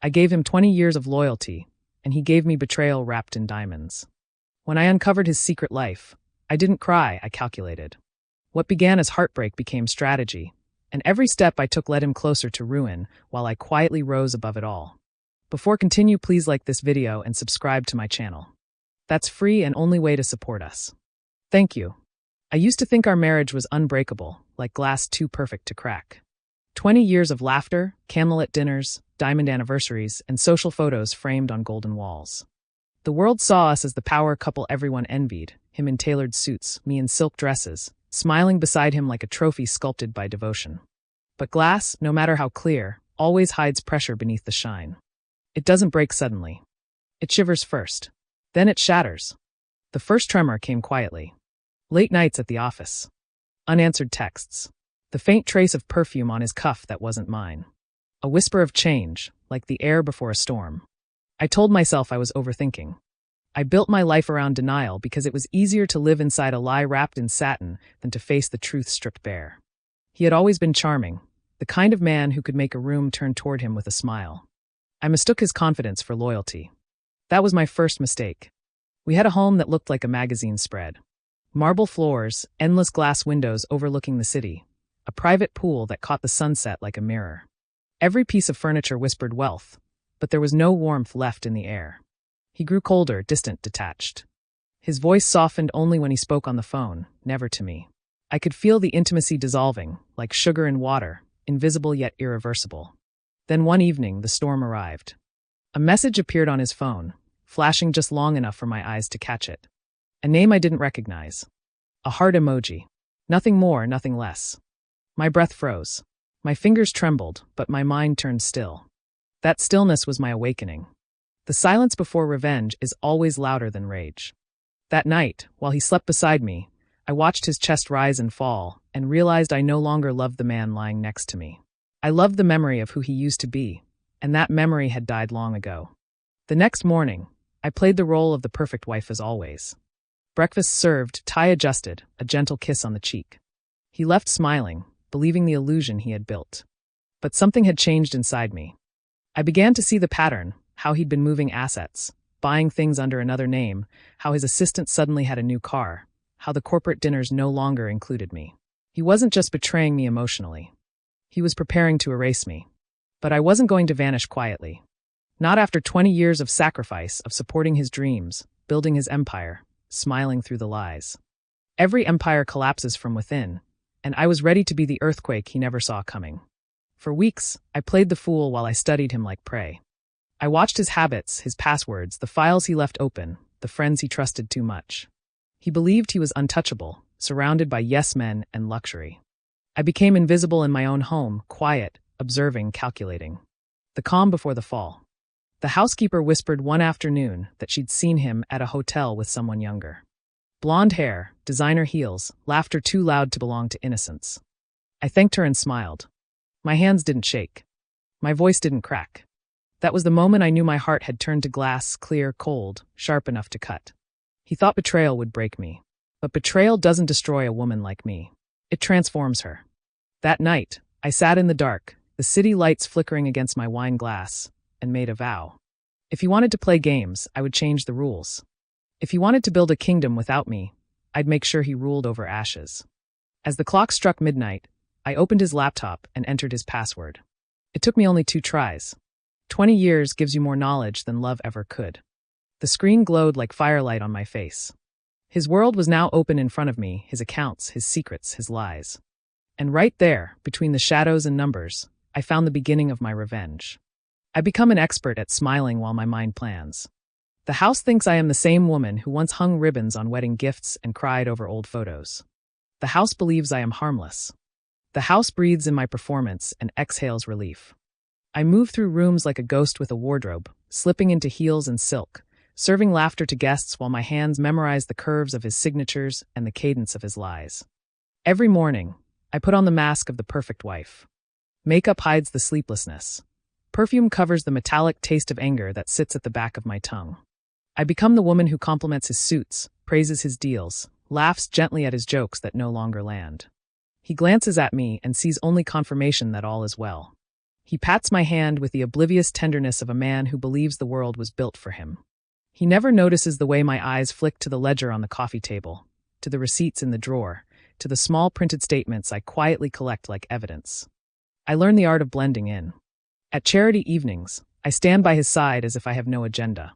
I gave him 20 years of loyalty, and he gave me betrayal wrapped in diamonds. When I uncovered his secret life, I didn't cry, I calculated. What began as heartbreak became strategy, and every step I took led him closer to ruin while I quietly rose above it all. Before continue, please like this video and subscribe to my channel. That's free and only way to support us. Thank you. I used to think our marriage was unbreakable, like glass too perfect to crack. 20 years of laughter, candlelit dinners, diamond anniversaries, and social photos framed on golden walls. The world saw us as the power couple everyone envied, him in tailored suits, me in silk dresses, smiling beside him like a trophy sculpted by devotion. But glass, no matter how clear, always hides pressure beneath the shine. It doesn't break suddenly. It shivers first. Then it shatters. The first tremor came quietly. Late nights at the office. Unanswered texts. The faint trace of perfume on his cuff that wasn't mine. A whisper of change, like the air before a storm. I told myself I was overthinking. I built my life around denial because it was easier to live inside a lie wrapped in satin than to face the truth stripped bare. He had always been charming, the kind of man who could make a room turn toward him with a smile. I mistook his confidence for loyalty. That was my first mistake. We had a home that looked like a magazine spread. Marble floors, endless glass windows overlooking the city, a private pool that caught the sunset like a mirror. Every piece of furniture whispered wealth, but there was no warmth left in the air. He grew colder, distant, detached. His voice softened only when he spoke on the phone, never to me. I could feel the intimacy dissolving, like sugar in water, invisible yet irreversible. Then one evening, the storm arrived. A message appeared on his phone, flashing just long enough for my eyes to catch it. A name I didn't recognize. A heart emoji. Nothing more, nothing less. My breath froze. My fingers trembled, but my mind turned still. That stillness was my awakening. The silence before revenge is always louder than rage. That night, while he slept beside me, I watched his chest rise and fall and realized I no longer loved the man lying next to me. I loved the memory of who he used to be, and that memory had died long ago. The next morning, I played the role of the perfect wife as always. Breakfast served, tie adjusted, a gentle kiss on the cheek. He left smiling, believing the illusion he had built. But something had changed inside me. I began to see the pattern, how he'd been moving assets, buying things under another name, how his assistant suddenly had a new car, how the corporate dinners no longer included me. He wasn't just betraying me emotionally. He was preparing to erase me. But I wasn't going to vanish quietly. Not after 20 years of sacrifice, of supporting his dreams, building his empire, smiling through the lies. Every empire collapses from within, and I was ready to be the earthquake he never saw coming. For weeks, I played the fool while I studied him like prey. I watched his habits, his passwords, the files he left open, the friends he trusted too much. He believed he was untouchable, surrounded by yes-men and luxury. I became invisible in my own home, quiet, observing, calculating. The calm before the fall. The housekeeper whispered one afternoon that she'd seen him at a hotel with someone younger. Blonde hair, designer heels, laughter too loud to belong to innocence. I thanked her and smiled. My hands didn't shake. My voice didn't crack. That was the moment I knew my heart had turned to glass, clear, cold, sharp enough to cut. He thought betrayal would break me. But betrayal doesn't destroy a woman like me. It transforms her. That night, I sat in the dark, the city lights flickering against my wine glass, and made a vow. If he wanted to play games, I would change the rules. If he wanted to build a kingdom without me, I'd make sure he ruled over ashes. As the clock struck midnight, I opened his laptop and entered his password. It took me only 2 tries. 20 years gives you more knowledge than love ever could. The screen glowed like firelight on my face. His world was now open in front of me, his accounts, his secrets, his lies. And right there, between the shadows and numbers, I found the beginning of my revenge. I become an expert at smiling while my mind plans. The house thinks I am the same woman who once hung ribbons on wedding gifts and cried over old photos. The house believes I am harmless. The house breathes in my performance and exhales relief. I move through rooms like a ghost with a wardrobe, slipping into heels and silk, serving laughter to guests while my hands memorize the curves of his signatures and the cadence of his lies. Every morning, I put on the mask of the perfect wife. Makeup hides the sleeplessness. Perfume covers the metallic taste of anger that sits at the back of my tongue. I become the woman who compliments his suits, praises his deals, laughs gently at his jokes that no longer land. He glances at me and sees only confirmation that all is well. He pats my hand with the oblivious tenderness of a man who believes the world was built for him. He never notices the way my eyes flick to the ledger on the coffee table, to the receipts in the drawer, to the small printed statements I quietly collect like evidence. I learn the art of blending in. At charity evenings, I stand by his side as if I have no agenda.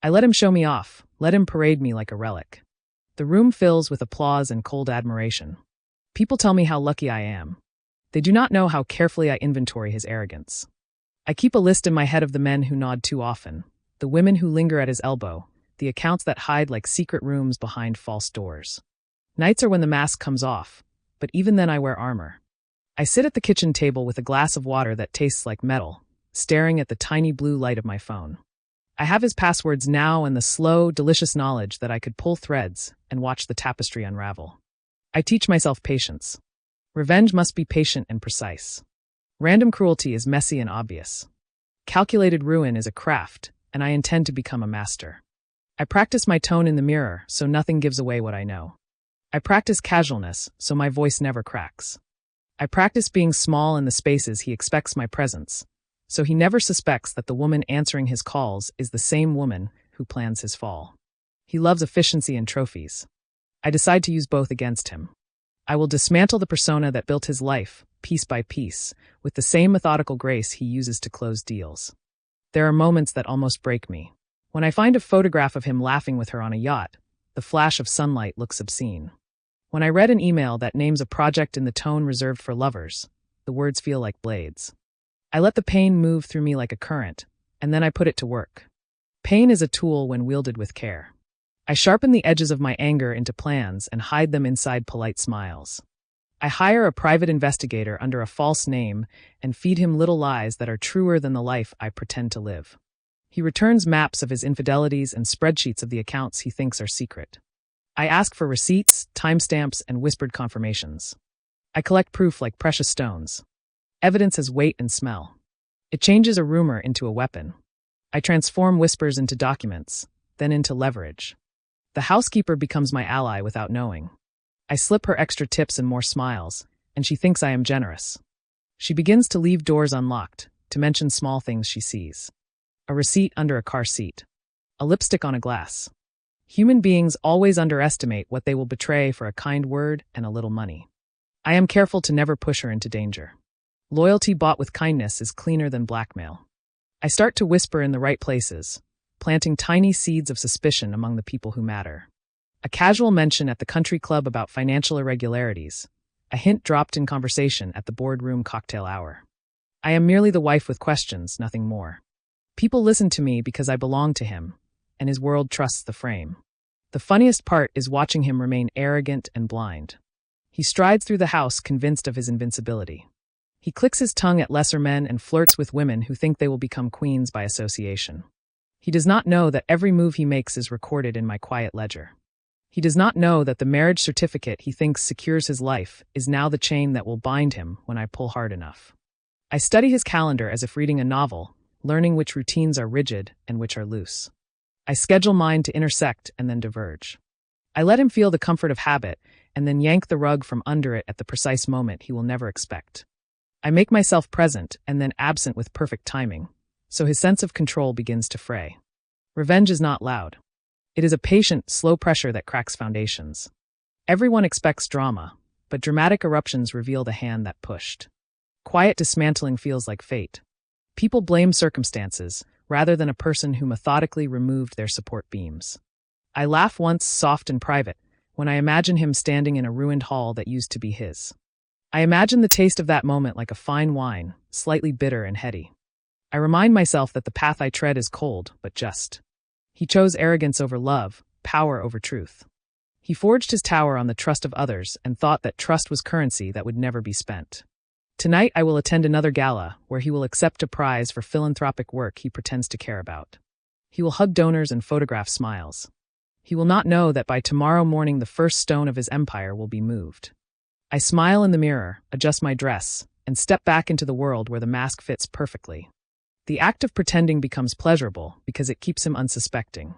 I let him show me off, let him parade me like a relic. The room fills with applause and cold admiration. People tell me how lucky I am. They do not know how carefully I inventory his arrogance. I keep a list in my head of the men who nod too often, the women who linger at his elbow, the accounts that hide like secret rooms behind false doors. Nights are when the mask comes off, but even then I wear armor. I sit at the kitchen table with a glass of water that tastes like metal, staring at the tiny blue light of my phone. I have his passwords now and the slow, delicious knowledge that I could pull threads and watch the tapestry unravel. I teach myself patience. Revenge must be patient and precise. Random cruelty is messy and obvious. Calculated ruin is a craft, and I intend to become a master. I practice my tone in the mirror so nothing gives away what I know. I practice casualness so my voice never cracks. I practice being small in the spaces he expects my presence, so he never suspects that the woman answering his calls is the same woman who plans his fall. He loves efficiency and trophies. I decide to use both against him. I will dismantle the persona that built his life, piece by piece, with the same methodical grace he uses to close deals. There are moments that almost break me. When I find a photograph of him laughing with her on a yacht, the flash of sunlight looks obscene. When I read an email that names a project in the tone reserved for lovers, the words feel like blades. I let the pain move through me like a current, and then I put it to work. Pain is a tool when wielded with care. I sharpen the edges of my anger into plans and hide them inside polite smiles. I hire a private investigator under a false name and feed him little lies that are truer than the life I pretend to live. He returns maps of his infidelities and spreadsheets of the accounts he thinks are secret. I ask for receipts, timestamps, and whispered confirmations. I collect proof like precious stones. Evidence has weight and smell. It changes a rumor into a weapon. I transform whispers into documents, then into leverage. The housekeeper becomes my ally without knowing. I slip her extra tips and more smiles, and she thinks I am generous. She begins to leave doors unlocked, to mention small things she sees. A receipt under a car seat. A lipstick on a glass. Human beings always underestimate what they will betray for a kind word and a little money. I am careful to never push her into danger. Loyalty bought with kindness is cleaner than blackmail. I start to whisper in the right places, planting tiny seeds of suspicion among the people who matter. A casual mention at the country club about financial irregularities, a hint dropped in conversation at the boardroom cocktail hour. I am merely the wife with questions, nothing more. People listen to me because I belong to him, and his world trusts the frame. The funniest part is watching him remain arrogant and blind. He strides through the house convinced of his invincibility. He clicks his tongue at lesser men and flirts with women who think they will become queens by association. He does not know that every move he makes is recorded in my quiet ledger. He does not know that the marriage certificate he thinks secures his life is now the chain that will bind him when I pull hard enough. I study his calendar as if reading a novel, learning which routines are rigid and which are loose. I schedule mine to intersect and then diverge. I let him feel the comfort of habit and then yank the rug from under it at the precise moment he will never expect. I make myself present and then absent with perfect timing, so his sense of control begins to fray. Revenge is not loud. It is a patient, slow pressure that cracks foundations. Everyone expects drama, but dramatic eruptions reveal the hand that pushed. Quiet dismantling feels like fate. People blame circumstances, rather than a person who methodically removed their support beams. I laugh once, soft and private, when I imagine him standing in a ruined hall that used to be his. I imagine the taste of that moment like a fine wine, slightly bitter and heady. I remind myself that the path I tread is cold, but just. He chose arrogance over love, power over truth. He forged his tower on the trust of others and thought that trust was currency that would never be spent. Tonight I will attend another gala where he will accept a prize for philanthropic work he pretends to care about. He will hug donors and photograph smiles. He will not know that by tomorrow morning the first stone of his empire will be moved. I smile in the mirror, adjust my dress, and step back into the world where the mask fits perfectly. The act of pretending becomes pleasurable because it keeps him unsuspecting.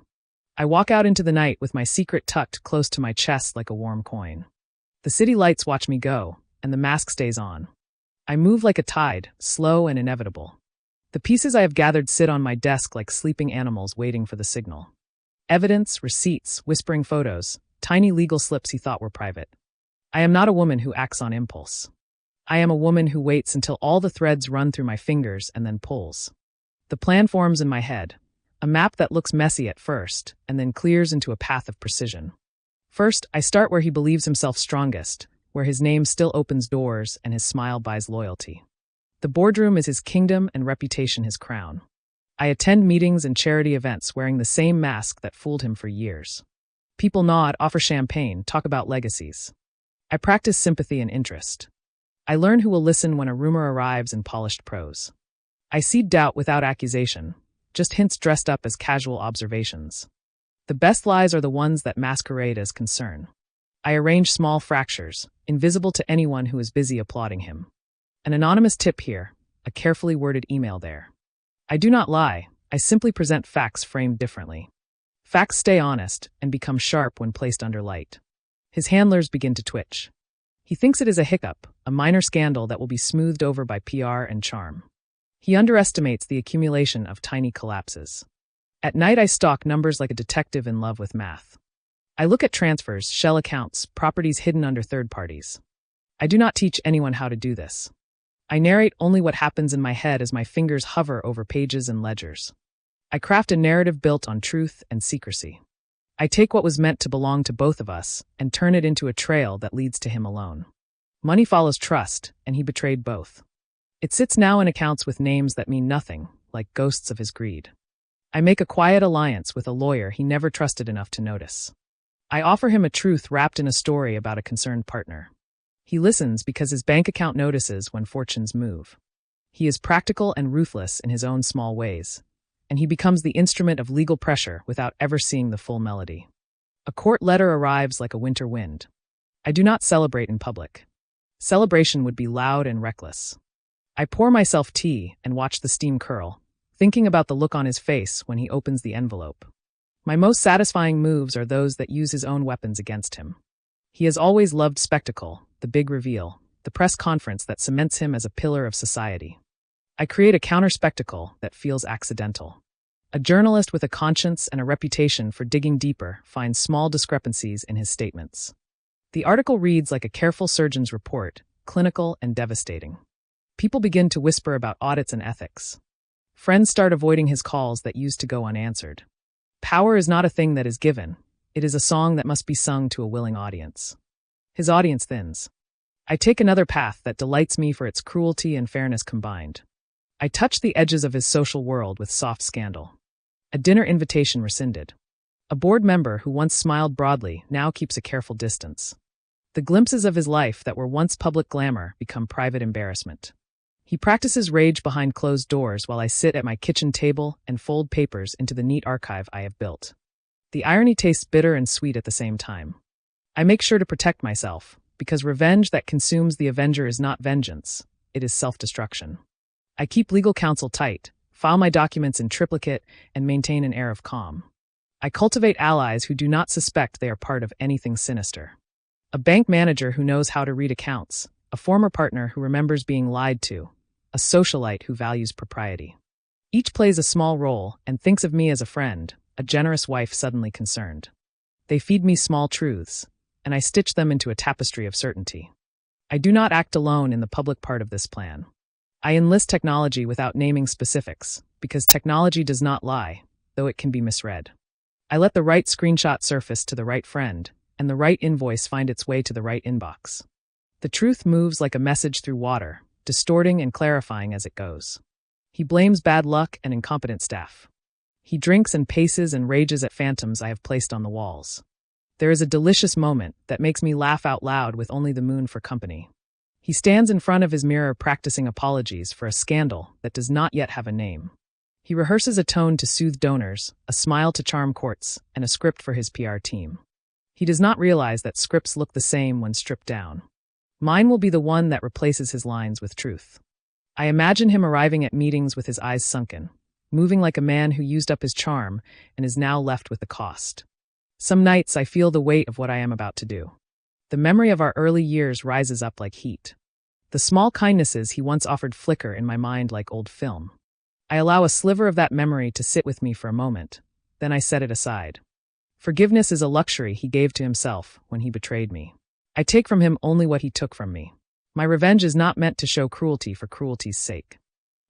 I walk out into the night with my secret tucked close to my chest like a warm coin. The city lights watch me go, and the mask stays on. I move like a tide, slow and inevitable. The pieces I have gathered sit on my desk like sleeping animals waiting for the signal. Evidence, receipts, whispering photos, tiny legal slips he thought were private. I am not a woman who acts on impulse. I am a woman who waits until all the threads run through my fingers and then pulls. The plan forms in my head, a map that looks messy at first and then clears into a path of precision. First, I start where he believes himself strongest, where his name still opens doors and his smile buys loyalty. The boardroom is his kingdom and reputation his crown. I attend meetings and charity events wearing the same mask that fooled him for years. People nod, offer champagne, talk about legacies. I practice sympathy and interest. I learn who will listen when a rumor arrives in polished prose. I seed doubt without accusation, just hints dressed up as casual observations. The best lies are the ones that masquerade as concern. I arrange small fractures, invisible to anyone who is busy applauding him. An anonymous tip here, a carefully worded email there. I do not lie, I simply present facts framed differently. Facts stay honest and become sharp when placed under light. His handlers begin to twitch. He thinks it is a hiccup, a minor scandal that will be smoothed over by PR and charm. He underestimates the accumulation of tiny collapses. At night I stalk numbers like a detective in love with math. I look at transfers, shell accounts, properties hidden under third parties. I do not teach anyone how to do this. I narrate only what happens in my head as my fingers hover over pages and ledgers. I craft a narrative built on truth and secrecy. I take what was meant to belong to both of us and turn it into a trail that leads to him alone. Money follows trust, and he betrayed both. It sits now in accounts with names that mean nothing, like ghosts of his greed. I make a quiet alliance with a lawyer he never trusted enough to notice. I offer him a truth wrapped in a story about a concerned partner. He listens because his bank account notices when fortunes move. He is practical and ruthless in his own small ways, and he becomes the instrument of legal pressure without ever seeing the full melody. A court letter arrives like a winter wind. I do not celebrate in public. Celebration would be loud and reckless. I pour myself tea and watch the steam curl, thinking about the look on his face when he opens the envelope. My most satisfying moves are those that use his own weapons against him. He has always loved spectacle, the big reveal, the press conference that cements him as a pillar of society. I create a counter-spectacle that feels accidental. A journalist with a conscience and a reputation for digging deeper finds small discrepancies in his statements. The article reads like a careful surgeon's report, clinical and devastating. People begin to whisper about audits and ethics. Friends start avoiding his calls that used to go unanswered. Power is not a thing that is given. It is a song that must be sung to a willing audience. His audience thins. I take another path that delights me for its cruelty and fairness combined. I touch the edges of his social world with soft scandal. A dinner invitation rescinded. A board member who once smiled broadly now keeps a careful distance. The glimpses of his life that were once public glamour become private embarrassment. He practices rage behind closed doors while I sit at my kitchen table and fold papers into the neat archive I have built. The irony tastes bitter and sweet at the same time. I make sure to protect myself, because revenge that consumes the avenger is not vengeance, it is self-destruction. I keep legal counsel tight, file my documents in triplicate, and maintain an air of calm. I cultivate allies who do not suspect they are part of anything sinister. A bank manager who knows how to read accounts, a former partner who remembers being lied to, a socialite who values propriety. Each plays a small role and thinks of me as a friend, a generous wife suddenly concerned. They feed me small truths, and I stitch them into a tapestry of certainty. I do not act alone in the public part of this plan. I enlist technology without naming specifics, because technology does not lie, though it can be misread. I let the right screenshot surface to the right friend, and the right invoice find its way to the right inbox. The truth moves like a message through water, distorting and clarifying as it goes. He blames bad luck and incompetent staff. He drinks and paces and rages at phantoms I have placed on the walls. There is a delicious moment that makes me laugh out loud with only the moon for company. He stands in front of his mirror practicing apologies for a scandal that does not yet have a name. He rehearses a tone to soothe donors, a smile to charm courts, and a script for his PR team. He does not realize that scripts look the same when stripped down. Mine will be the one that replaces his lines with truth. I imagine him arriving at meetings with his eyes sunken, moving like a man who used up his charm and is now left with the cost. Some nights I feel the weight of what I am about to do. The memory of our early years rises up like heat. The small kindnesses he once offered flicker in my mind like old film. I allow a sliver of that memory to sit with me for a moment, then I set it aside. Forgiveness is a luxury he gave to himself when he betrayed me. I take from him only what he took from me. My revenge is not meant to show cruelty for cruelty's sake.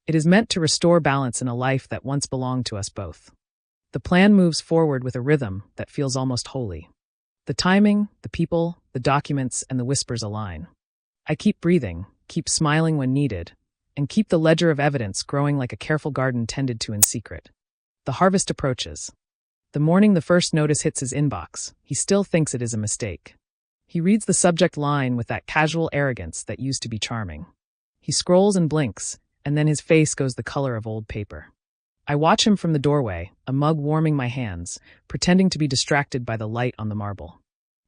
It is meant to restore balance in a life that once belonged to us both. The plan moves forward with a rhythm that feels almost holy. The timing, the people, the documents, and the whispers align. I keep breathing, keep smiling when needed, and keep the ledger of evidence growing like a careful garden tended to in secret. The harvest approaches. The morning the first notice hits his inbox, he still thinks it is a mistake. He reads the subject line with that casual arrogance that used to be charming. He scrolls and blinks, and then his face goes the color of old paper. I watch him from the doorway, a mug warming my hands, pretending to be distracted by the light on the marble.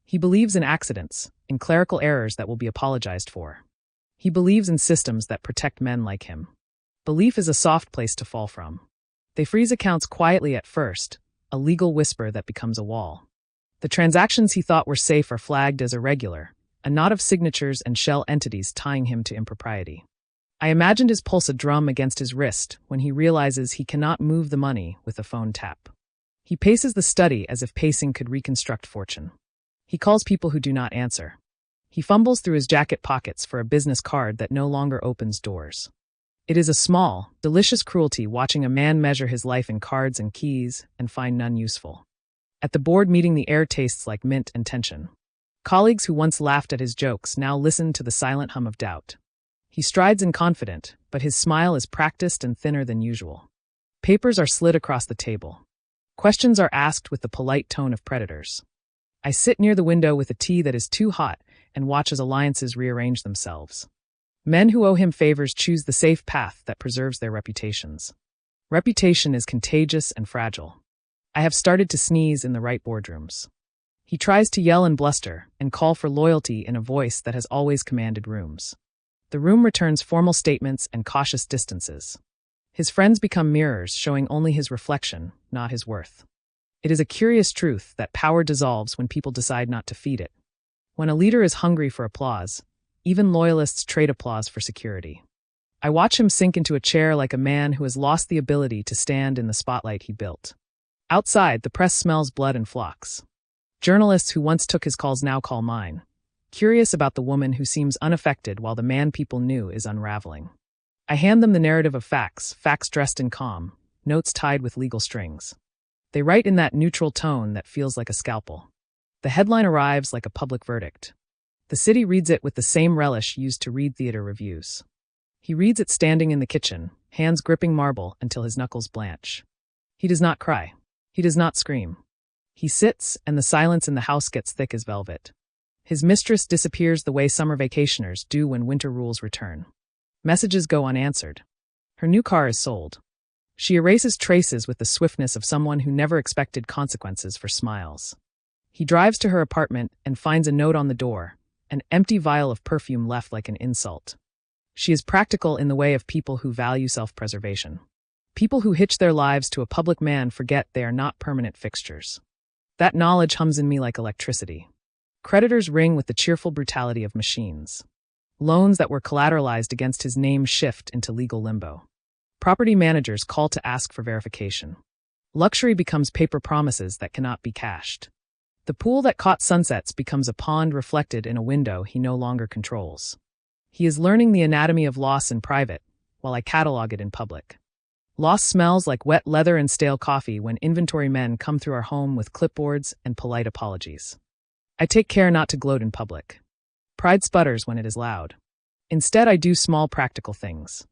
He believes in accidents, in clerical errors that will be apologized for. He believes in systems that protect men like him. Belief is a soft place to fall from. They freeze accounts quietly at first, a legal whisper that becomes a wall. The transactions he thought were safe are flagged as irregular, a knot of signatures and shell entities tying him to impropriety. I imagined his pulse a drum against his wrist when he realizes he cannot move the money with a phone tap. He paces the study as if pacing could reconstruct fortune. He calls people who do not answer. He fumbles through his jacket pockets for a business card that no longer opens doors. It is a small, delicious cruelty watching a man measure his life in cards and keys and find none useful. At the board meeting, the air tastes like mint and tension. Colleagues who once laughed at his jokes now listen to the silent hum of doubt. He strides in confident, but his smile is practiced and thinner than usual. Papers are slid across the table. Questions are asked with the polite tone of predators. I sit near the window with a tea that is too hot and watch as alliances rearrange themselves. Men who owe him favors choose the safe path that preserves their reputations. Reputation is contagious and fragile. I have started to sneeze in the right boardrooms. He tries to yell and bluster and call for loyalty in a voice that has always commanded rooms. The room returns formal statements and cautious distances. His friends become mirrors showing only his reflection, not his worth. It is a curious truth that power dissolves when people decide not to feed it. When a leader is hungry for applause, even loyalists trade applause for security. I watch him sink into a chair like a man who has lost the ability to stand in the spotlight he built. Outside, the press smells blood and flocks. Journalists who once took his calls now call mine, curious about the woman who seems unaffected while the man people knew is unraveling. I hand them the narrative of facts dressed in calm, notes tied with legal strings. They write in that neutral tone that feels like a scalpel. The headline arrives like a public verdict. The city reads it with the same relish used to read theater reviews. He reads it standing in the kitchen, hands gripping marble until his knuckles blanch. He does not cry. He does not scream. He sits, and the silence in the house gets thick as velvet. His mistress disappears the way summer vacationers do when winter rules return. Messages go unanswered. Her new car is sold. She erases traces with the swiftness of someone who never expected consequences for smiles. He drives to her apartment and finds a note on the door, an empty vial of perfume left like an insult. She is practical in the way of people who value self-preservation. People who hitch their lives to a public man forget they are not permanent fixtures. That knowledge hums in me like electricity. Creditors ring with the cheerful brutality of machines. Loans that were collateralized against his name shift into legal limbo. Property managers call to ask for verification. Luxury becomes paper promises that cannot be cashed. The pool that caught sunsets becomes a pond reflected in a window he no longer controls. He is learning the anatomy of loss in private, while I catalog it in public. Loss smells like wet leather and stale coffee when inventory men come through our home with clipboards and polite apologies. I take care not to gloat in public. Pride sputters when it is loud. Instead, I do small practical things.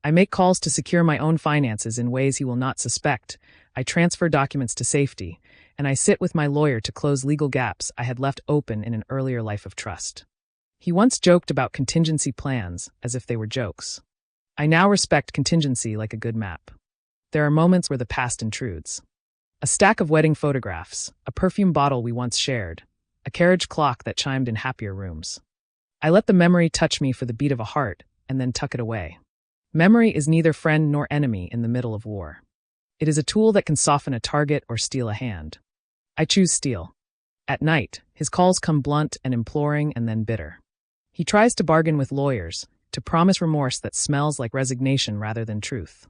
I make calls to secure my own finances in ways he will not suspect. I transfer documents to safety, and I sit with my lawyer to close legal gaps I had left open in an earlier life of trust. He once joked about contingency plans as if they were jokes. I now respect contingency like a good map. There are moments where the past intrudes. A stack of wedding photographs, a perfume bottle we once shared, a carriage clock that chimed in happier rooms. I let the memory touch me for the beat of a heart and then tuck it away. Memory is neither friend nor enemy in the middle of war. It is a tool that can soften a target or steal a hand. I choose steel. At night, his calls come blunt and imploring and then bitter. He tries to bargain with lawyers, to promise remorse that smells like resignation rather than truth.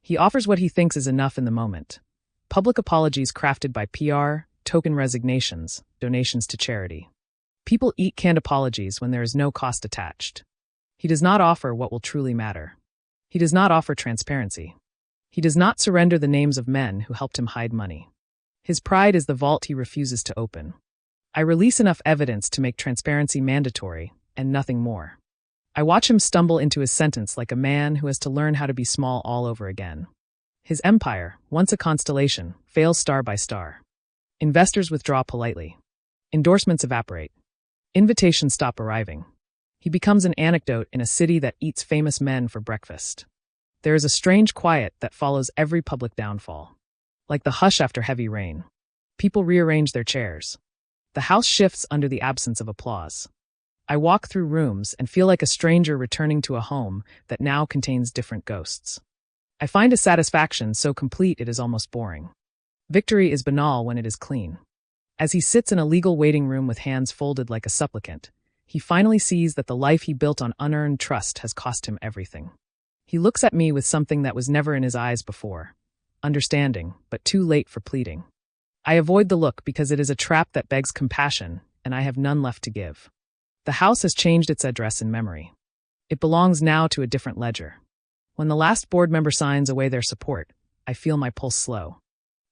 He offers what he thinks is enough in the moment. Public apologies crafted by PR, token resignations, donations to charity. People eat canned apologies when there is no cost attached. He does not offer what will truly matter. He does not offer transparency. He does not surrender the names of men who helped him hide money. His pride is the vault he refuses to open. I release enough evidence to make transparency mandatory, and nothing more. I watch him stumble into his sentence like a man who has to learn how to be small all over again. His empire, once a constellation, fails star by star. Investors withdraw politely. Endorsements evaporate. Invitations stop arriving. He becomes an anecdote in a city that eats famous men for breakfast. There is a strange quiet that follows every public downfall. Like the hush after heavy rain. People rearrange their chairs. The house shifts under the absence of applause. I walk through rooms and feel like a stranger returning to a home that now contains different ghosts. I find a satisfaction so complete it is almost boring. Victory is banal when it is clean. As he sits in a legal waiting room with hands folded like a supplicant, he finally sees that the life he built on unearned trust has cost him everything. He looks at me with something that was never in his eyes before. Understanding, but too late for pleading. I avoid the look because it is a trap that begs compassion, and I have none left to give. The house has changed its address in memory. It belongs now to a different ledger. When the last board member signs away their support, I feel my pulse slow.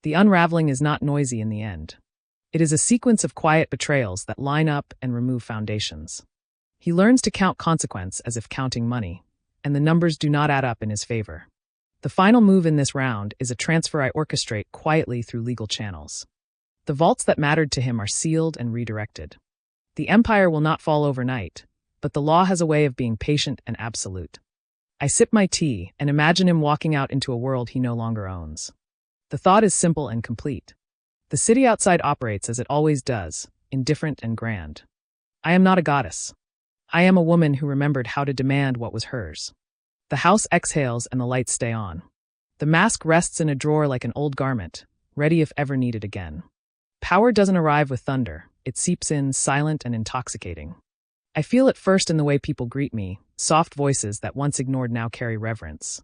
The unraveling is not noisy in the end. It is a sequence of quiet betrayals that line up and remove foundations. He learns to count consequence as if counting money, and the numbers do not add up in his favor. The final move in this round is a transfer I orchestrate quietly through legal channels. The vaults that mattered to him are sealed and redirected. The empire will not fall overnight, but the law has a way of being patient and absolute. I sip my tea and imagine him walking out into a world he no longer owns. The thought is simple and complete. The city outside operates as it always does, indifferent and grand. I am not a goddess. I am a woman who remembered how to demand what was hers. The house exhales and the lights stay on. The mask rests in a drawer like an old garment, ready if ever needed again. Power doesn't arrive with thunder. It seeps in, silent and intoxicating. I feel it first in the way people greet me, soft voices that once ignored now carry reverence.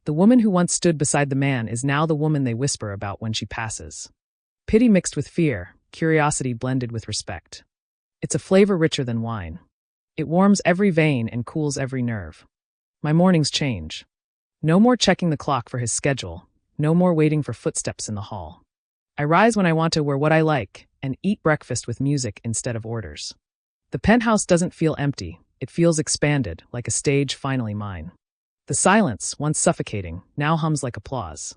The woman who once stood beside the man is now the woman they whisper about when she passes. Pity mixed with fear, curiosity blended with respect. It's a flavor richer than wine. It warms every vein and cools every nerve. My mornings change. No more checking the clock for his schedule, no more waiting for footsteps in the hall. I rise when I want to wear what I like and eat breakfast with music instead of orders. The penthouse doesn't feel empty, it feels expanded, like a stage finally mine. The silence, once suffocating, now hums like applause.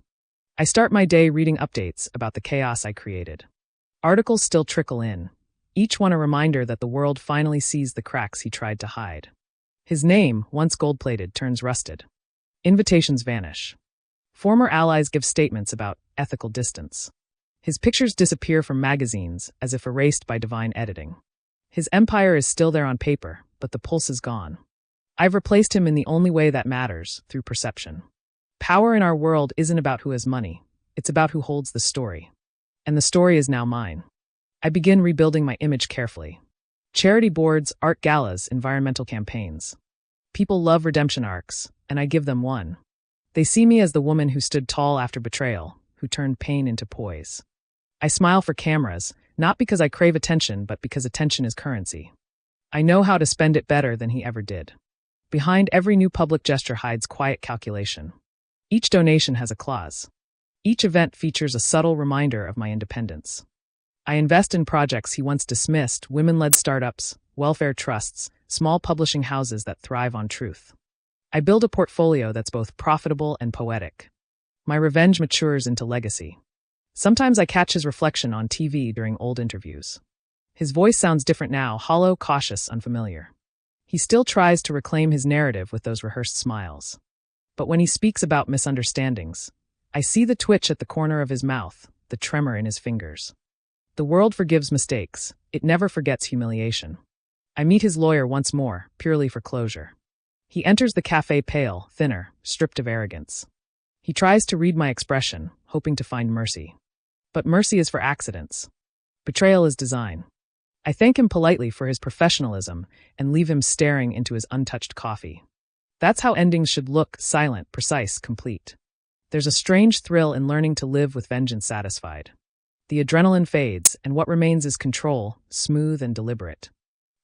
I start my day reading updates about the chaos I created. Articles still trickle in, each one a reminder that the world finally sees the cracks he tried to hide. His name, once gold-plated, turns rusted. Invitations vanish. Former allies give statements about ethical distance. His pictures disappear from magazines as if erased by divine editing. His empire is still there on paper, but the pulse is gone. I've replaced him in the only way that matters, through perception. Power in our world isn't about who has money, it's about who holds the story. And the story is now mine. I begin rebuilding my image carefully. Charity boards, art galas, environmental campaigns. People love redemption arcs, and I give them one. They see me as the woman who stood tall after betrayal, who turned pain into poise. I smile for cameras, not because I crave attention, but because attention is currency. I know how to spend it better than he ever did. Behind every new public gesture hides quiet calculation. Each donation has a clause. Each event features a subtle reminder of my independence. I invest in projects he once dismissed, women-led startups, welfare trusts, small publishing houses that thrive on truth. I build a portfolio that's both profitable and poetic. My revenge matures into legacy. Sometimes I catch his reflection on TV during old interviews. His voice sounds different now, hollow, cautious, unfamiliar. He still tries to reclaim his narrative with those rehearsed smiles. But when he speaks about misunderstandings, I see the twitch at the corner of his mouth, the tremor in his fingers. The world forgives mistakes. It never forgets humiliation. I meet his lawyer once more, purely for closure. He enters the cafe pale, thinner, stripped of arrogance. He tries to read my expression, hoping to find mercy. But mercy is for accidents. Betrayal is design. I thank him politely for his professionalism and leave him staring into his untouched coffee. That's how endings should look: silent, precise, complete. There's a strange thrill in learning to live with vengeance satisfied. The adrenaline fades, and what remains is control, smooth and deliberate.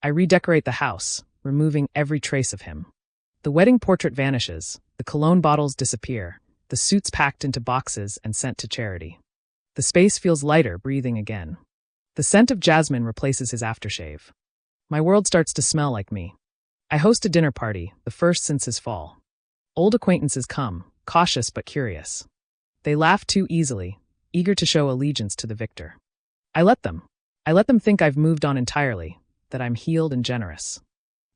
I redecorate the house, removing every trace of him. The wedding portrait vanishes, the cologne bottles disappear, the suits packed into boxes and sent to charity. The space feels lighter, breathing again. The scent of jasmine replaces his aftershave. My world starts to smell like me. I host a dinner party, the first since his fall. Old acquaintances come, cautious but curious. They laugh too easily, eager to show allegiance to the victor. I let them. I let them think I've moved on entirely, that I'm healed and generous.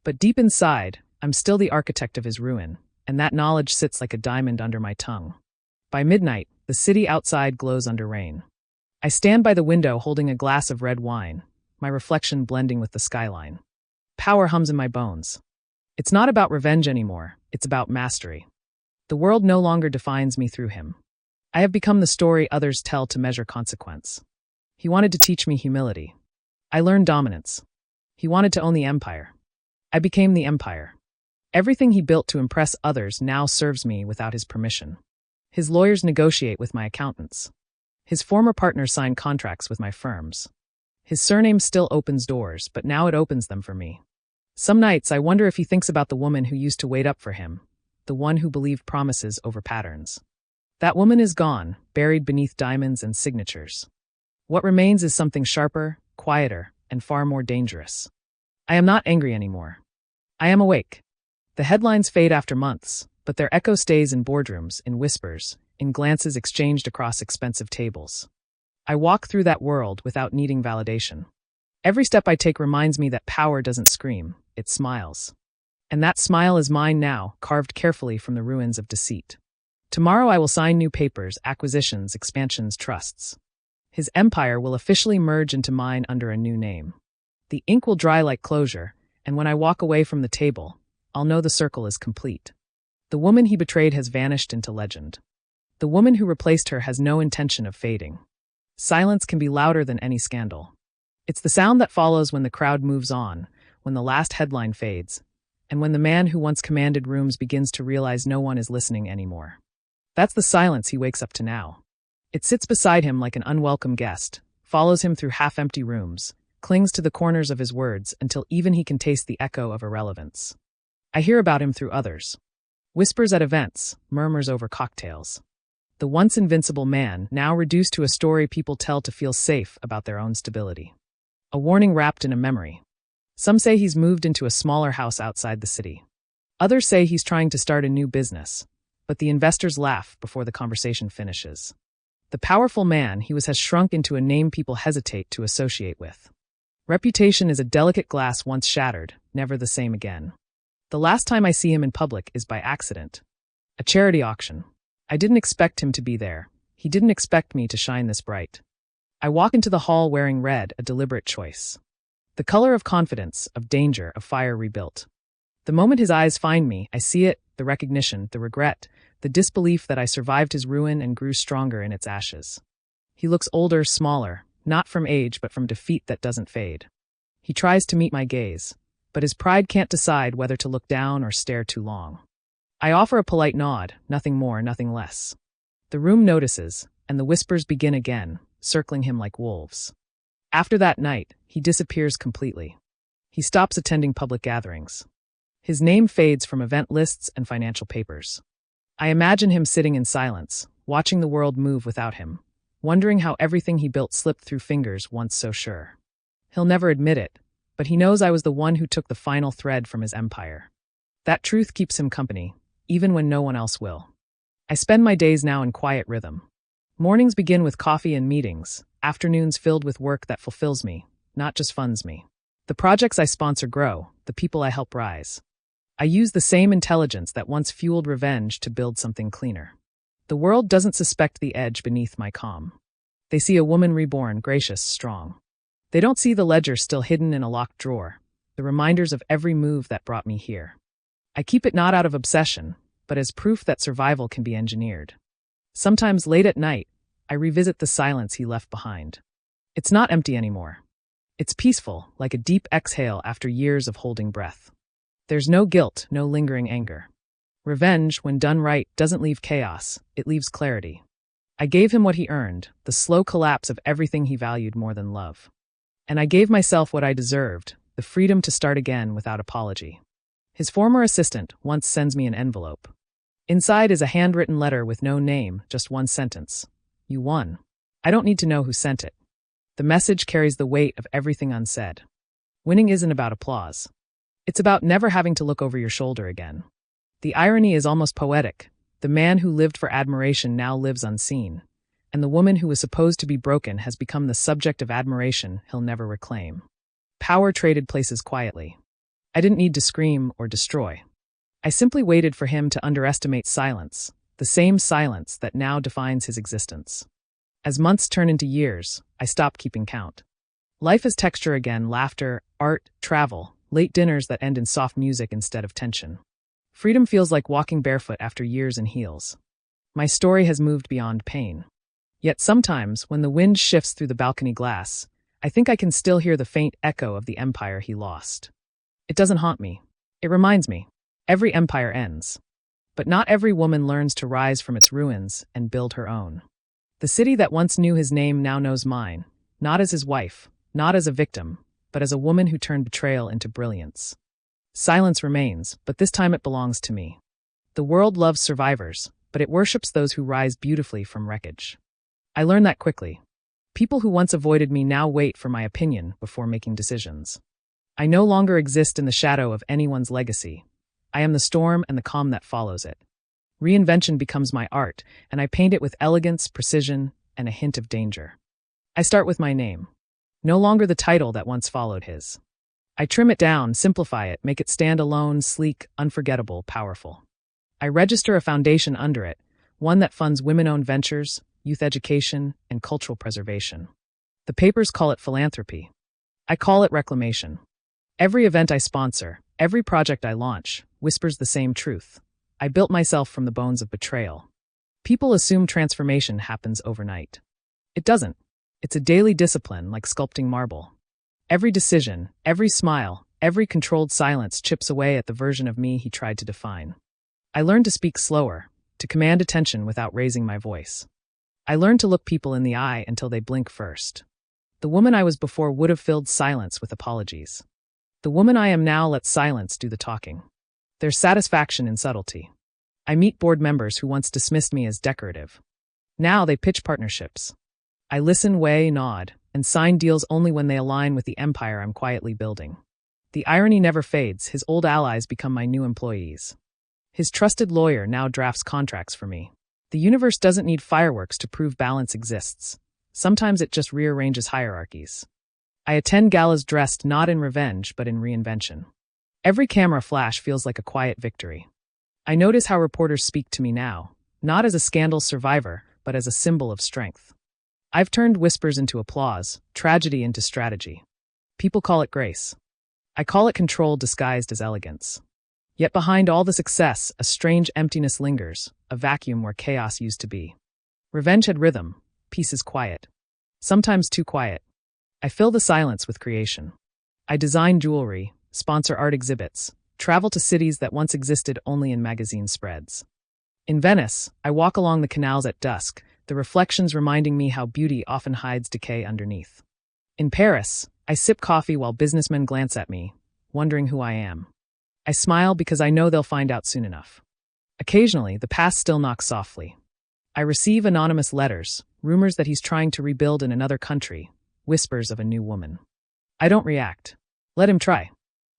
But deep inside, I'm still the architect of his ruin, and that knowledge sits like a diamond under my tongue. By midnight, the city outside glows under rain. I stand by the window holding a glass of red wine, my reflection blending with the skyline. Power hums in my bones. It's not about revenge anymore, it's about mastery. The world no longer defines me through him. I have become the story others tell to measure consequence. He wanted to teach me humility. I learned dominance. He wanted to own the empire. I became the empire. Everything he built to impress others now serves me without his permission. His lawyers negotiate with my accountants. His former partners sign contracts with my firms. His surname still opens doors, but now it opens them for me. Some nights I wonder if he thinks about the woman who used to wait up for him, the one who believed promises over patterns. That woman is gone, buried beneath diamonds and signatures. What remains is something sharper, quieter, and far more dangerous. I am not angry anymore. I am awake. The headlines fade after months, but their echo stays in boardrooms, in whispers, in glances exchanged across expensive tables. I walk through that world without needing validation. Every step I take reminds me that power doesn't scream, it smiles. And that smile is mine now, carved carefully from the ruins of deceit. Tomorrow I will sign new papers, acquisitions, expansions, trusts. His empire will officially merge into mine under a new name. The ink will dry like closure, and when I walk away from the table, I'll know the circle is complete. The woman he betrayed has vanished into legend. The woman who replaced her has no intention of fading. Silence can be louder than any scandal. It's the sound that follows when the crowd moves on, when the last headline fades, and when the man who once commanded rooms begins to realize no one is listening anymore. That's the silence he wakes up to now. It sits beside him like an unwelcome guest, follows him through half-empty rooms, clings to the corners of his words until even he can taste the echo of irrelevance. I hear about him through others. Whispers at events, murmurs over cocktails. The once invincible man, now reduced to a story people tell to feel safe about their own stability. A warning wrapped in a memory. Some say he's moved into a smaller house outside the city. Others say he's trying to start a new business, but the investors laugh before the conversation finishes. The powerful man he was has shrunk into a name people hesitate to associate with. Reputation is a delicate glass once shattered, never the same again. The last time I see him in public is by accident. A charity auction. I didn't expect him to be there. He didn't expect me to shine this bright. I walk into the hall wearing red, a deliberate choice. The color of confidence, of danger, of fire rebuilt. The moment his eyes find me, I see it, the recognition, the regret, the disbelief that I survived his ruin and grew stronger in its ashes. He looks older, smaller, not from age but from defeat that doesn't fade. He tries to meet my gaze, but his pride can't decide whether to look down or stare too long. I offer a polite nod, nothing more, nothing less. The room notices, and the whispers begin again, circling him like wolves. After that night, he disappears completely. He stops attending public gatherings. His name fades from event lists and financial papers. I imagine him sitting in silence, watching the world move without him, wondering how everything he built slipped through fingers once so sure. He'll never admit it, but he knows I was the one who took the final thread from his empire. That truth keeps him company, even when no one else will. I spend my days now in quiet rhythm. Mornings begin with coffee and meetings, afternoons filled with work that fulfills me, not just funds me. The projects I sponsor grow, the people I help rise. I use the same intelligence that once fueled revenge to build something cleaner. The world doesn't suspect the edge beneath my calm. They see a woman reborn, gracious, strong. They don't see the ledger still hidden in a locked drawer, the reminders of every move that brought me here. I keep it not out of obsession, but as proof that survival can be engineered. Sometimes late at night, I revisit the silence he left behind. It's not empty anymore. It's peaceful, like a deep exhale after years of holding breath. There's no guilt, no lingering anger. Revenge, when done right, doesn't leave chaos, it leaves clarity. I gave him what he earned, the slow collapse of everything he valued more than love. And I gave myself what I deserved, the freedom to start again without apology. His former assistant once sends me an envelope. Inside is a handwritten letter with no name, just one sentence. You won. I don't need to know who sent it. The message carries the weight of everything unsaid. Winning isn't about applause. It's about never having to look over your shoulder again. The irony is almost poetic. The man who lived for admiration now lives unseen, and the woman who was supposed to be broken has become the subject of admiration he'll never reclaim. Power traded places quietly. I didn't need to scream or destroy. I simply waited for him to underestimate silence, the same silence that now defines his existence. As months turn into years, I stop keeping count. Life is texture again, laughter, art, travel, late dinners that end in soft music instead of tension. Freedom feels like walking barefoot after years in heels. My story has moved beyond pain. Yet sometimes, when the wind shifts through the balcony glass, I think I can still hear the faint echo of the empire he lost. It doesn't haunt me. It reminds me. Every empire ends. But not every woman learns to rise from its ruins and build her own. The city that once knew his name now knows mine, not as his wife, not as a victim, but as a woman who turned betrayal into brilliance. Silence remains, but this time it belongs to me. The world loves survivors, but it worships those who rise beautifully from wreckage. I learned that quickly. People who once avoided me now wait for my opinion before making decisions. I no longer exist in the shadow of anyone's legacy. I am the storm and the calm that follows it. Reinvention becomes my art, and I paint it with elegance, precision, and a hint of danger. I start with my name. No longer the title that once followed his. I trim it down, simplify it, make it stand alone, sleek, unforgettable, powerful. I register a foundation under it, one that funds women-owned ventures, youth education, and cultural preservation. The papers call it philanthropy. I call it reclamation. Every event I sponsor, every project I launch, whispers the same truth. I built myself from the bones of betrayal. People assume transformation happens overnight. It doesn't. It's a daily discipline, like sculpting marble. Every decision, every smile, every controlled silence chips away at the version of me he tried to define. I learned to speak slower, to command attention without raising my voice. I learned to look people in the eye until they blink first. The woman I was before would have filled silence with apologies. The woman I am now lets silence do the talking. There's satisfaction in subtlety. I meet board members who once dismissed me as decorative. Now they pitch partnerships. I listen, weigh, nod, and sign deals only when they align with the empire I'm quietly building. The irony never fades. His old allies become my new employees. His trusted lawyer now drafts contracts for me. The universe doesn't need fireworks to prove balance exists. Sometimes it just rearranges hierarchies. I attend galas dressed not in revenge but in reinvention. Every camera flash feels like a quiet victory. I notice how reporters speak to me now, not as a scandal survivor, but as a symbol of strength. I've turned whispers into applause, tragedy into strategy. People call it grace. I call it control disguised as elegance. Yet behind all the success, a strange emptiness lingers, a vacuum where chaos used to be. Revenge had rhythm, peace is quiet. Sometimes too quiet. I fill the silence with creation. I design jewelry, sponsor art exhibits, travel to cities that once existed only in magazine spreads. In Venice, I walk along the canals at dusk, the reflections reminding me how beauty often hides decay underneath. In Paris, I sip coffee while businessmen glance at me, wondering who I am. I smile because I know they'll find out soon enough. Occasionally, the past still knocks softly. I receive anonymous letters, rumors that he's trying to rebuild in another country, whispers of a new woman. I don't react. Let him try.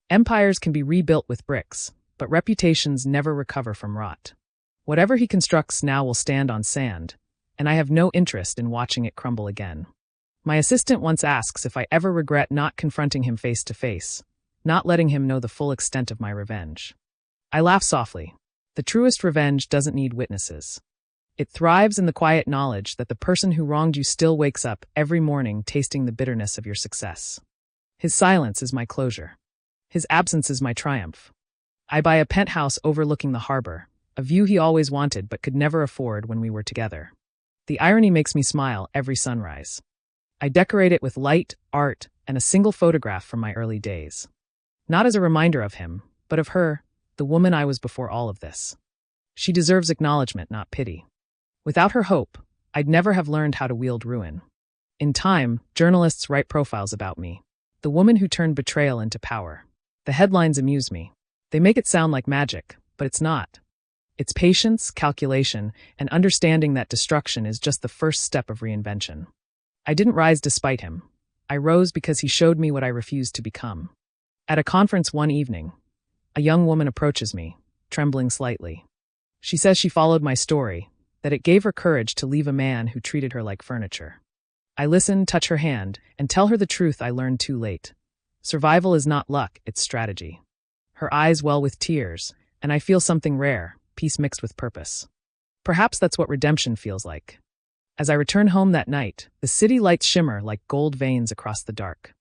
Empires can be rebuilt with bricks, but reputations never recover from rot. Whatever he constructs now will stand on sand, and I have no interest in watching it crumble again. My assistant once asks if I ever regret not confronting him face to face, not letting him know the full extent of my revenge. I laugh softly. The truest revenge doesn't need witnesses. It thrives in the quiet knowledge that the person who wronged you still wakes up every morning tasting the bitterness of your success. His silence is my closure. His absence is my triumph. I buy a penthouse overlooking the harbor, a view he always wanted but could never afford when we were together. The irony makes me smile every sunrise. I decorate it with light, art, and a single photograph from my early days. Not as a reminder of him, but of her, the woman I was before all of this. She deserves acknowledgement, not pity. Without her hope, I'd never have learned how to wield ruin. In time, journalists write profiles about me. The woman who turned betrayal into power. The headlines amuse me. They make it sound like magic, but it's not. It's patience, calculation, and understanding that destruction is just the first step of reinvention. I didn't rise despite him. I rose because he showed me what I refused to become. At a conference one evening, a young woman approaches me, trembling slightly. She says she followed my story, that it gave her courage to leave a man who treated her like furniture. I listen, touch her hand, and tell her the truth I learned too late. Survival is not luck, it's strategy. Her eyes well with tears, and I feel something rare, peace mixed with purpose. Perhaps that's what redemption feels like. As I return home that night, the city lights shimmer like gold veins across the dark.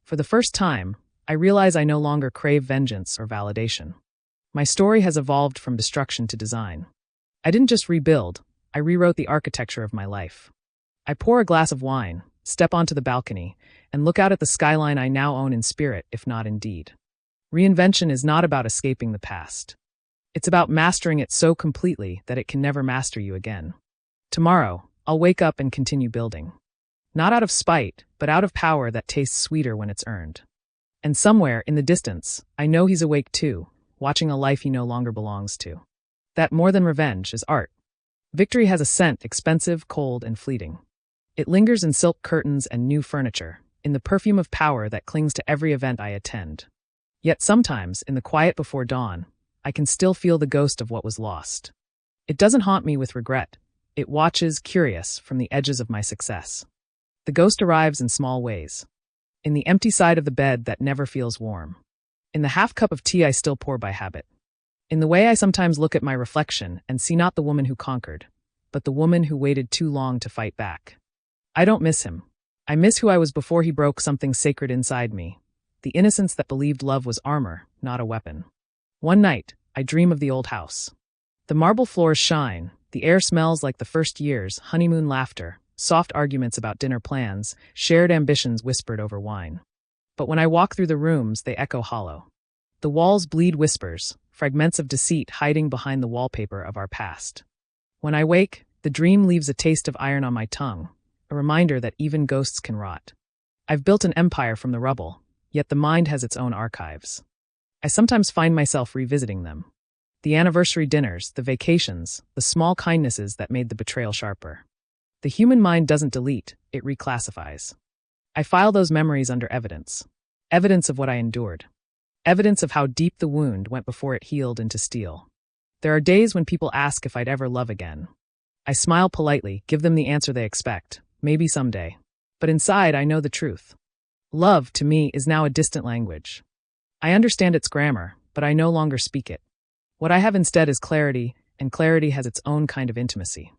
For the first time, I realize I no longer crave vengeance or validation. My story has evolved from destruction to design. I didn't just rebuild, I rewrote the architecture of my life. I pour a glass of wine, step onto the balcony, and look out at the skyline I now own in spirit, if not in deed. Reinvention is not about escaping the past. It's about mastering it so completely that it can never master you again. Tomorrow, I'll wake up and continue building. Not out of spite, but out of power that tastes sweeter when it's earned. And somewhere, in the distance, I know he's awake too, watching a life he no longer belongs to. That more than revenge is art. Victory has a scent, expensive, cold, and fleeting. It lingers in silk curtains and new furniture, in the perfume of power that clings to every event I attend. Yet sometimes, in the quiet before dawn, I can still feel the ghost of what was lost. It doesn't haunt me with regret. It watches, curious, from the edges of my success. The ghost arrives in small ways. In the empty side of the bed that never feels warm. In the half cup of tea I still pour by habit. In the way I sometimes look at my reflection and see not the woman who conquered, but the woman who waited too long to fight back. I don't miss him. I miss who I was before he broke something sacred inside me. The innocence that believed love was armor, not a weapon. One night, I dream of the old house. The marble floors shine, the air smells like the first year's honeymoon laughter, soft arguments about dinner plans, shared ambitions whispered over wine. But when I walk through the rooms, they echo hollow. The walls bleed whispers, fragments of deceit hiding behind the wallpaper of our past. When I wake, the dream leaves a taste of iron on my tongue, a reminder that even ghosts can rot. I've built an empire from the rubble, yet the mind has its own archives. I sometimes find myself revisiting them. The anniversary dinners, the vacations, the small kindnesses that made the betrayal sharper. The human mind doesn't delete, it reclassifies. I file those memories under evidence. Evidence of what I endured. Evidence of how deep the wound went before it healed into steel. There are days when people ask if I'd ever love again. I smile politely, give them the answer they expect, maybe someday. But inside, I know the truth. Love, to me, is now a distant language. I understand its grammar, but I no longer speak it. What I have instead is clarity, and clarity has its own kind of intimacy.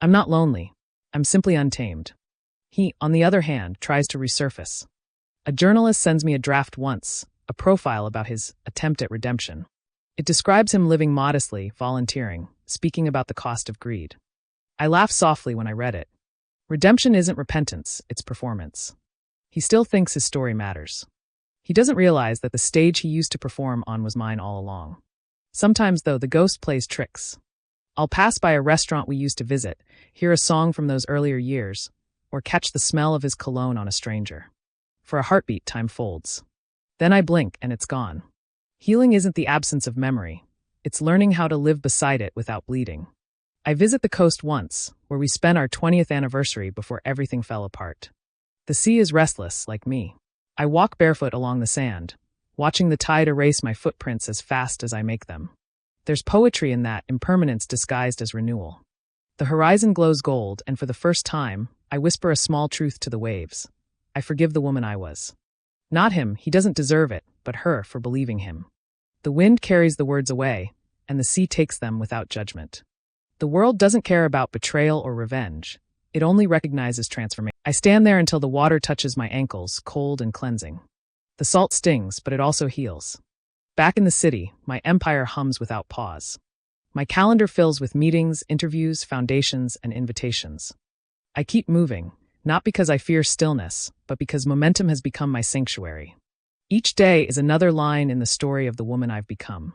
I'm not lonely. I'm simply untamed. He, on the other hand, tries to resurface. A journalist sends me a draft once, a profile about his attempt at redemption. It describes him living modestly, volunteering, speaking about the cost of greed. I laughed softly when I read it. Redemption isn't repentance, it's performance. He still thinks his story matters. He doesn't realize that the stage he used to perform on was mine all along. Sometimes, though, the ghost plays tricks. I'll pass by a restaurant we used to visit, hear a song from those earlier years, or catch the smell of his cologne on a stranger. For a heartbeat, time folds. Then I blink and it's gone. Healing isn't the absence of memory. It's learning how to live beside it without bleeding. I visit the coast once, where we spent our 20th anniversary before everything fell apart. The sea is restless, like me. I walk barefoot along the sand, watching the tide erase my footprints as fast as I make them. There's poetry in that impermanence disguised as renewal. The horizon glows gold, and for the first time, I whisper a small truth to the waves. I forgive the woman I was. Not him, he doesn't deserve it, but her for believing him. The wind carries the words away, and the sea takes them without judgment. The world doesn't care about betrayal or revenge. It only recognizes transformation. I stand there until the water touches my ankles, cold and cleansing. The salt stings, but it also heals. Back in the city, my empire hums without pause. My calendar fills with meetings, interviews, foundations, and invitations. I keep moving, not because I fear stillness, but because momentum has become my sanctuary. Each day is another line in the story of the woman I've become.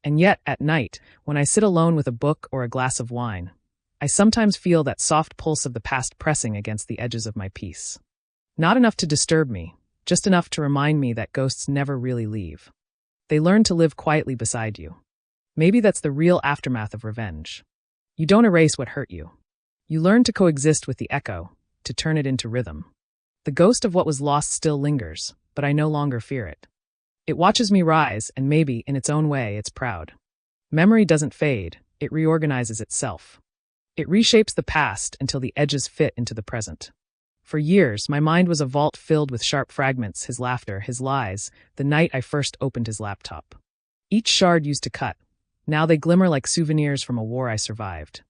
And yet, at night, when I sit alone with a book or a glass of wine, I sometimes feel that soft pulse of the past pressing against the edges of my peace. Not enough to disturb me, just enough to remind me that ghosts never really leave. They learn to live quietly beside you. Maybe that's the real aftermath of revenge. You don't erase what hurt you. You learn to coexist with the echo, to turn it into rhythm. The ghost of what was lost still lingers, but I no longer fear it. It watches me rise, and maybe, in its own way, it's proud. Memory doesn't fade, it reorganizes itself. It reshapes the past until the edges fit into the present. For years, my mind was a vault filled with sharp fragments, his laughter, his lies, the night I first opened his laptop. Each shard used to cut. Now they glimmer like souvenirs from a war I survived.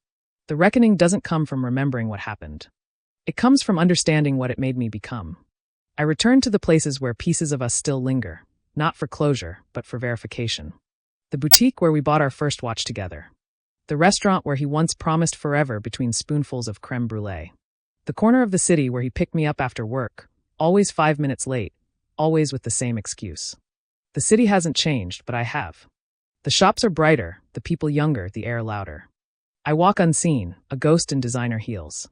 The reckoning doesn't come from remembering what happened. It comes from understanding what it made me become. I return to the places where pieces of us still linger, not for closure, but for verification. The boutique where we bought our first watch together. The restaurant where he once promised forever between spoonfuls of creme brulee. The corner of the city where he picked me up after work, always 5 minutes late, always with the same excuse. The city hasn't changed, but I have. The shops are brighter, the people younger, the air louder. I walk unseen, a ghost in designer heels.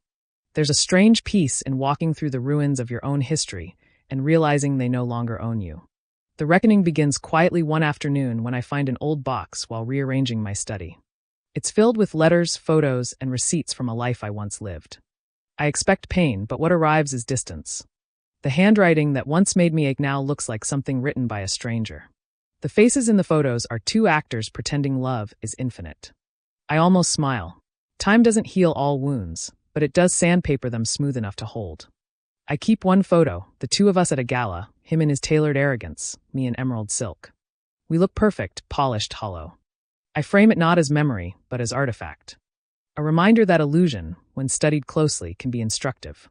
There's a strange peace in walking through the ruins of your own history and realizing they no longer own you. The reckoning begins quietly one afternoon when I find an old box while rearranging my study. It's filled with letters, photos, and receipts from a life I once lived. I expect pain, but what arrives is distance. The handwriting that once made me ache now looks like something written by a stranger. The faces in the photos are two actors pretending love is infinite. I almost smile. Time doesn't heal all wounds, but it does sandpaper them smooth enough to hold. I keep one photo, the two of us at a gala, him in his tailored arrogance, me in emerald silk. We look perfect, polished, hollow. I frame it not as memory, but as artifact. A reminder that illusion, when studied closely, can be instructive.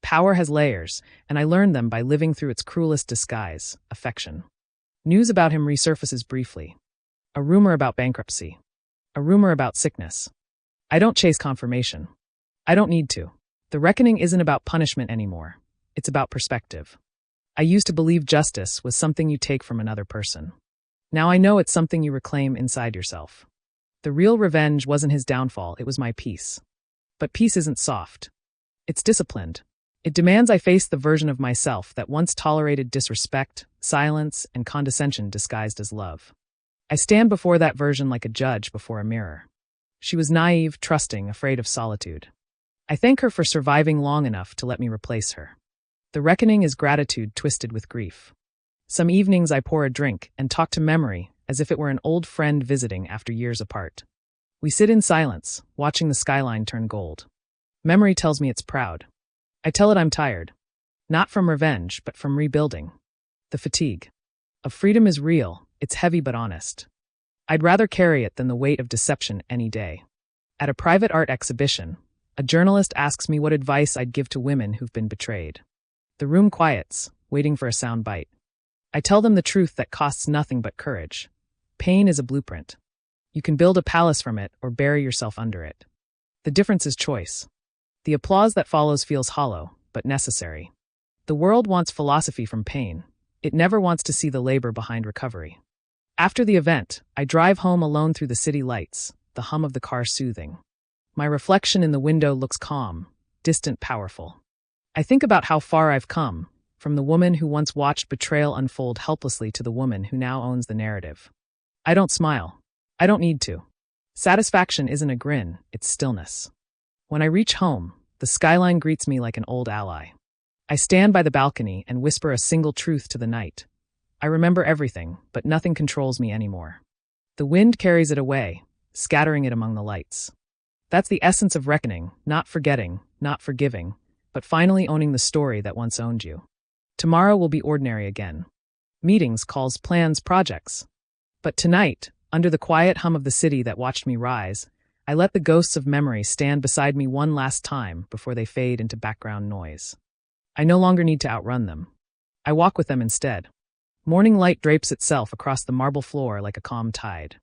Power has layers, and I learned them by living through its cruelest disguise, affection. News about him resurfaces briefly. A rumor about bankruptcy. A rumor about sickness. I don't chase confirmation. I don't need to. The reckoning isn't about punishment anymore. It's about perspective. I used to believe justice was something you take from another person. Now I know it's something you reclaim inside yourself. The real revenge wasn't his downfall, it was my peace. But peace isn't soft. It's disciplined. It demands I face the version of myself that once tolerated disrespect, silence, and condescension disguised as love. I stand before that version like a judge before a mirror. She was naive, trusting, afraid of solitude. I thank her for surviving long enough to let me replace her. The reckoning is gratitude twisted with grief. Some evenings I pour a drink and talk to memory as if it were an old friend visiting after years apart. We sit in silence, watching the skyline turn gold. Memory tells me it's proud. I tell it I'm tired. Not from revenge, but from rebuilding. The fatigue of freedom is real, it's heavy but honest. I'd rather carry it than the weight of deception any day. At a private art exhibition, a journalist asks me what advice I'd give to women who've been betrayed. The room quiets, waiting for a sound bite. I tell them the truth that costs nothing but courage. Pain is a blueprint. You can build a palace from it or bury yourself under it. The difference is choice. The applause that follows feels hollow, but necessary. The world wants philosophy from pain. It never wants to see the labor behind recovery. After the event, I drive home alone through the city lights, the hum of the car soothing. My reflection in the window looks calm, distant, powerful. I think about how far I've come, from the woman who once watched betrayal unfold helplessly to the woman who now owns the narrative. I don't smile. I don't need to. Satisfaction isn't a grin, it's stillness. When I reach home, the skyline greets me like an old ally. I stand by the balcony and whisper a single truth to the night. I remember everything, but nothing controls me anymore. The wind carries it away, scattering it among the lights. That's the essence of reckoning, not forgetting, not forgiving, but finally owning the story that once owned you. Tomorrow will be ordinary again. Meetings, calls, plans, projects. But tonight, under the quiet hum of the city that watched me rise, I let the ghosts of memory stand beside me one last time before they fade into background noise. I no longer need to outrun them. I walk with them instead. Morning light drapes itself across the marble floor like a calm tide.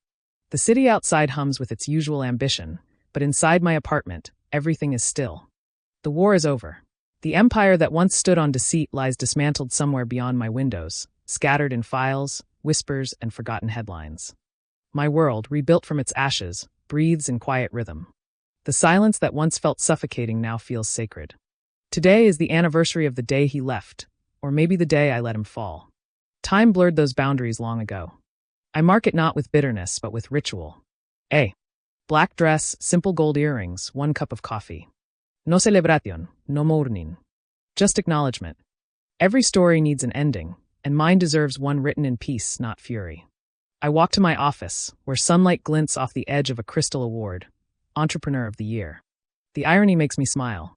The city outside hums with its usual ambition, but inside my apartment, everything is still. The war is over. The empire that once stood on deceit lies dismantled somewhere beyond my windows, scattered in files, whispers, and forgotten headlines. my world, rebuilt from its ashes, breathes in quiet rhythm. The silence that once felt suffocating now feels sacred. Today is the anniversary of the day he left, or maybe the day I let him fall. Time blurred those boundaries long ago. I mark it not with bitterness, but with ritual. A. Black dress, simple gold earrings, 1 cup of coffee. No celebración, no mourning. Just acknowledgement. Every story needs an ending, and mine deserves one written in peace, not fury. I walk to my office, where sunlight glints off the edge of a crystal award, Entrepreneur of the Year. The irony makes me smile.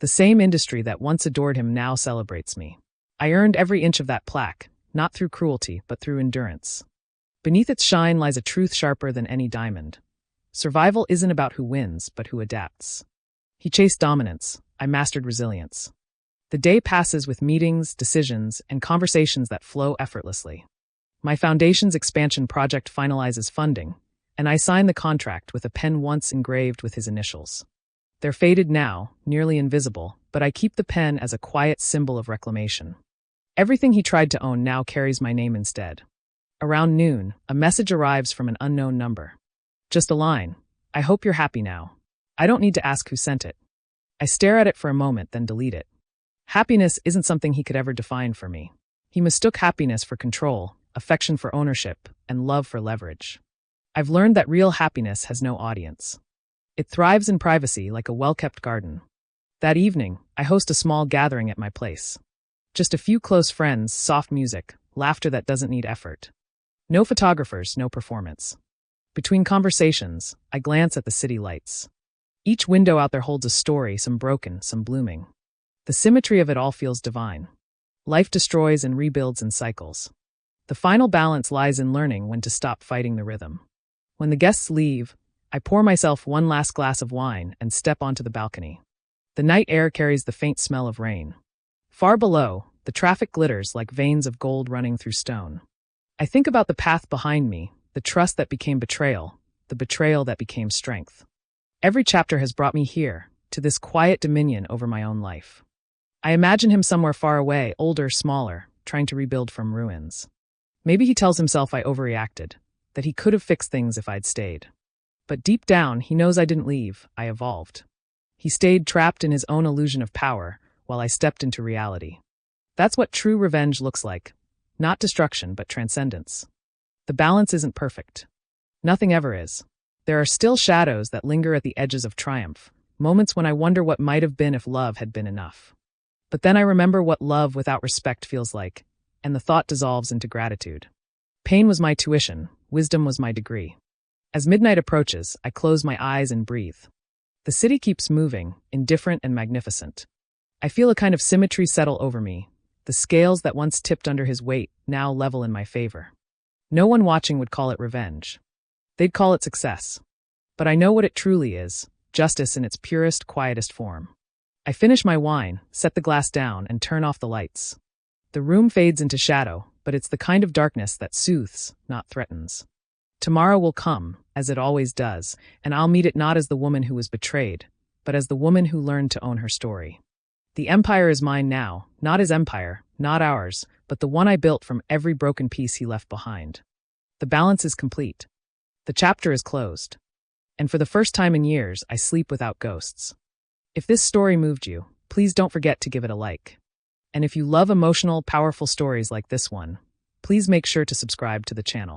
The same industry that once adored him now celebrates me. I earned every inch of that plaque, not through cruelty, but through endurance. Beneath its shine lies a truth sharper than any diamond. Survival isn't about who wins, but who adapts. He chased dominance. I mastered resilience. The day passes with meetings, decisions, and conversations that flow effortlessly. My foundation's expansion project finalizes funding, and I sign the contract with a pen once engraved with his initials. They're faded now, nearly invisible, but I keep the pen as a quiet symbol of reclamation. Everything he tried to own now carries my name instead. Around noon, a message arrives from an unknown number. Just a line. I hope you're happy now. I don't need to ask who sent it. I stare at it for a moment, then delete it. Happiness isn't something he could ever define for me. He mistook happiness for control, affection for ownership, and love for leverage. I've learned that real happiness has no audience. It thrives in privacy like a well-kept garden. That evening, I host a small gathering at my place. Just a few close friends, soft music, laughter that doesn't need effort. No photographers, no performance. Between conversations, I glance at the city lights. Each window out there holds a story, some broken, some blooming. The symmetry of it all feels divine. Life destroys and rebuilds in cycles. The final balance lies in learning when to stop fighting the rhythm. When the guests leave, I pour myself one last glass of wine and step onto the balcony. The night air carries the faint smell of rain. Far below, the traffic glitters like veins of gold running through stone. I think about the path behind me, the trust that became betrayal, the betrayal that became strength. Every chapter has brought me here, to this quiet dominion over my own life. I imagine him somewhere far away, older, smaller, trying to rebuild from ruins. Maybe he tells himself I overreacted, that he could have fixed things if I'd stayed. But deep down, he knows I didn't leave, I evolved. He stayed trapped in his own illusion of power, while I stepped into reality. That's what true revenge looks like. Not destruction, but transcendence. The balance isn't perfect. Nothing ever is. There are still shadows that linger at the edges of triumph, moments when I wonder what might have been if love had been enough. But then I remember what love without respect feels like, and the thought dissolves into gratitude. Pain was my tuition, wisdom was my degree. As midnight approaches, I close my eyes and breathe. The city keeps moving, indifferent and magnificent. I feel a kind of symmetry settle over me. The scales that once tipped under his weight now level in my favor. No one watching would call it revenge. They'd call it success. But I know what it truly is, justice in its purest, quietest form. I finish my wine, set the glass down, and turn off the lights. The room fades into shadow, but it's the kind of darkness that soothes, not threatens. Tomorrow will come, as it always does, and I'll meet it not as the woman who was betrayed, but as the woman who learned to own her story. The empire is mine now, not his empire, not ours, but the one I built from every broken piece he left behind. The balance is complete. The chapter is closed. And for the first time in years, I sleep without ghosts. If this story moved you, please don't forget to give it a like. And if you love emotional, powerful stories like this one, please make sure to subscribe to the channel.